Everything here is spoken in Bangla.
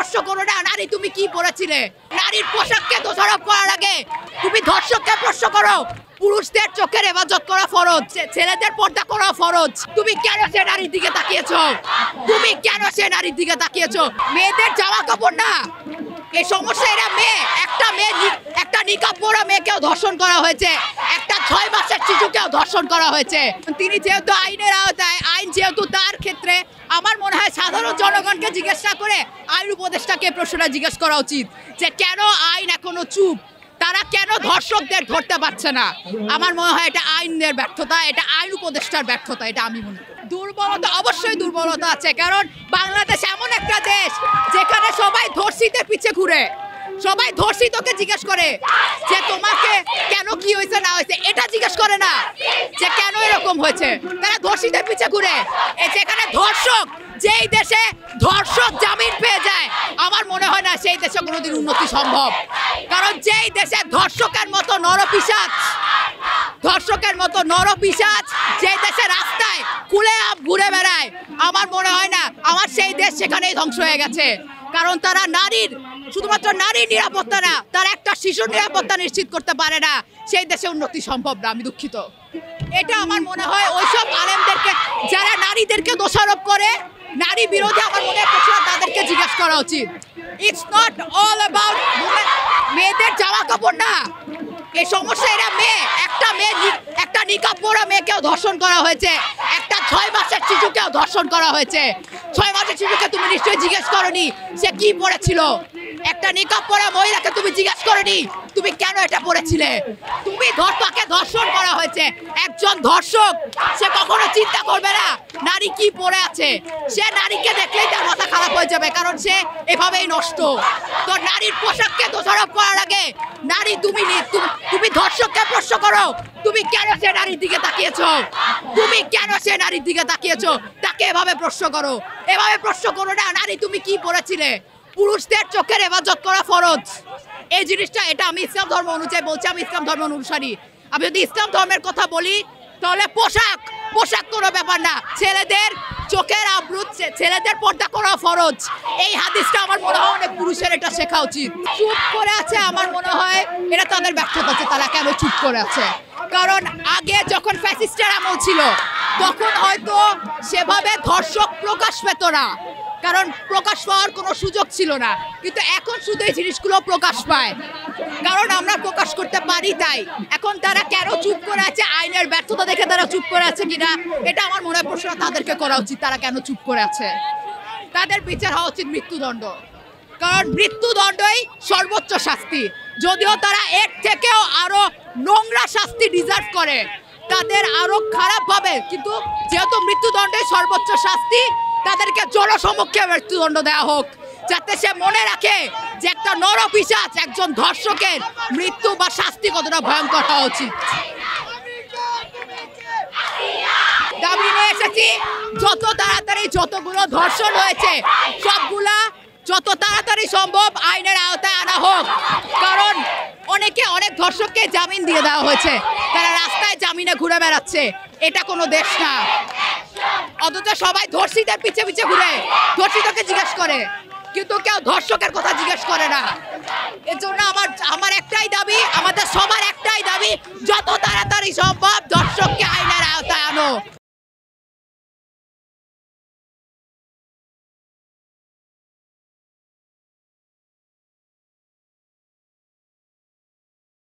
প্রশ্ন করো না নারী তুমি কি পড়েছিলে। নারীর পোশাককে দোষারোপ করার আগে তুমি ধর্ষককে প্রশ্ন করো। পুরুষদের চোখের হেফাজত করা ফরজ, ছেলেদের পর্দা করা ফরজ। তুমি কেন সে নারীর দিকে তাকিয়েছো? তুমি কেন সে নারীর দিকে তাকিয়েছো? মেয়েদের জামা কাপড় না এই সমস্যা। এরা মেয়ে, একটা নিকাব পরা মেয়েকেও ধর্ষণ করা হয়েছে, একটা 6 মাসের শিশুকেও ধর্ষণ করা হয়েছে। তিনি যেহেতু আইনের আওতায়, আইন যেহেতু তার ক্ষেত্রে, আমার মনে হয় সাধারণ জনগণকে জিজ্ঞাসা করে আইন উপদেষ্টাকে প্রশ্নটা জিজ্ঞেস করা উচিত যে কেন আইন এখনো চুপ, তারা কেন ধর্ষকদের ধরতে পারছে না। আমার মনে হয় এটা আইনের ব্যর্থতা, এটা আইন উপদেষ্টার ব্যর্থতা, এটা আমি মনে করি। দুর্বলতা, অবশ্যই দুর্বলতা আছে, কারণ বাংলাদেশ এমন একটা দেশ যেখানে সবাই ধর্ষিতের পিছে ঘুরে, সবাই ধর্ষিতকে জিজ্ঞেস করে যে তোমাকে কেন কি হয়েছে না হয়েছে, এটা জিজ্ঞেস করে না যে কেন এরকম হয়েছে। তারা ধর্ষিতের পিছে ঘুরে। যেখানে ধর্ষক, যেই দেশে ধর্ষক জামিন পেয়ে যায়, আমার মনে হয় না সেই দেশে কোনোদিন উন্নতি সম্ভব। কারণ যেই দেশে ধর্ষকের মতো নরপিশাচ যেই দেশে রাস্তায় খুলে ঘুরে বেড়ায়, আমার মনে হয় না, আমার সেই দেশ সেখানেই ধ্বংস হয়ে গেছে। কারণ তারা শুধুমাত্র নারীর নিরাপত্তা না, তারা একটা শিশুর নিরাপত্তা নিশ্চিত করতে পারে না। সেই দেশে উন্নতি সম্ভব না, আমি দুঃখিত। এটা আমার মনে হয় ওইসব আলেমদেরকে যারা নারীদেরকে দোষারোপ করে, নারী বিরোধী, আমার মনে হয় তাদেরকে জিজ্ঞেস করা উচিত। ইটস নট অল অ্যাবাউট মেয়েদের জামা কাপড় না এই সমস্যা। এরা মেয়ে, একটা নিকাব পরা মেয়েকেও ধর্ষণ করা হয়েছে, একটা 6 মাসের শিশুকেও ধর্ষণ করা হয়েছে। 6 মাসের শিশুকে তুমি নিশ্চয়ই জিজ্ঞেস করনি সে কি পড়েছিল। একটা নিকাব পরা মহিলাকে তুমি জিজ্ঞেস করনি তুমি কেন এটা পড়েছিলে। তাকে ধর্ষণ করা হয়েছে। একজন ধর্ষক সে কখনো চিন্তা করবে না নারী কি পড়ে আছে। সে নারীকে দেখলেই তার মাথা খারাপ হয়ে যাবে, কারণ সে এভাবেই নষ্ট। তো নারীর পোশাককে দোষারোপ করার আগে নারী তুমি ধর্ষককে প্রশ্ন করো তুমি কেন সে নারীর দিকে তাকিয়েছো। তুমি কেন সে নারীর দিকে তাকিয়েছো, তাকে এভাবে প্রশ্ন করো। এভাবে প্রশ্ন করো না নারী তুমি কি পড়েছিলে। পুরুষদের চোখের হেফাজত করা ফরজ। এই জিনিসটা, এটা আমি ইসলাম ধর্ম অনুযায়ী বলছি, আমি ইসলাম ধর্ম অনুসারী। আমি যদি ইসলাম ধর্মের কথা বলি তাহলে পোশাক কোনো ব্যাপার না। ছেলেদের চোখের আবরুত, ছেলেদের পর্দা করা ফরজ। এই হাদিসটা আমার মনে হয় অনেক পুরুষের এটা শেখা উচিত। চুপ করে আছে, আমার মনে হয় এটা তাদের ব্যর্থতা আছে। তারা কেন চুপ করে আছে? কারণ আগে যখন ফ্যাসিস্টের আমল ছিল তখন হয়তো সেভাবে ধর্ষক প্রকাশ পেত না, কারণ প্রকাশ পাওয়ার কোনো সুযোগ ছিল না। কিন্তু এখন শুধু এই জিনিসগুলো প্রকাশ পায়, কারণ আমরা প্রকাশ করতে পারি। তাই এখন তারা কেন চুপ করে আছে? আইনের ব্যর্থতা দেখে তারা চুপ করে আছে কিনা, এটা আমার মনে হয় প্রশ্ন তাদেরকে করা উচিত। তারা কেন চুপ করে আছে? তাদের বিচার হওয়া উচিত মৃত্যুদণ্ড, কারণ মৃত্যুদণ্ডই সর্বোচ্চ শাস্তি। যদিও তারা এর থেকেও আরো নোংরা শাস্তি ডিজার্ভ করে, তাদের আরো খারাপ হবে, কিন্তু যেহেতু মৃত্যুদণ্ডই সর্বোচ্চ শাস্তি, তাদেরকে জনসমক্ষে মৃত্যুদণ্ড দেওয়া হোক, যাতে সে মনে রাখে যে একটা নরপিশাচ, একজন ধর্ষকের মৃত্যু বা শাস্তি কতটা ভয়ঙ্কর হওয়া উচিত। দাবি নিয়ে এসেছি যত তাড়াতাড়ি যতগুলো ধর্ষণ হয়েছে সবগুলা যত তাড়াতাড়ি সম্ভব আইনের আওতায় আনা হোক। কারণ অনেক ধর্ষককে জামিন দিয়ে দেওয়া হয়েছে, তারা রাস্তায় জামিনে ঘুরে বেড়াচ্ছে। এটা কোনো দেশ না। অথচ সবাই ধর্ষিতের পিছে ঘুরে ধর্ষিতকে জিজ্ঞেস করে, কিন্তু কেউ ধর্ষকের কথা জিজ্ঞেস করে না। এর জন্য আমার একটাই দাবি, আমাদের সবার একটাই দাবি, যত তাড়াতাড়ি সম্ভব ধর্ষককে আইনের আওতায় আনো।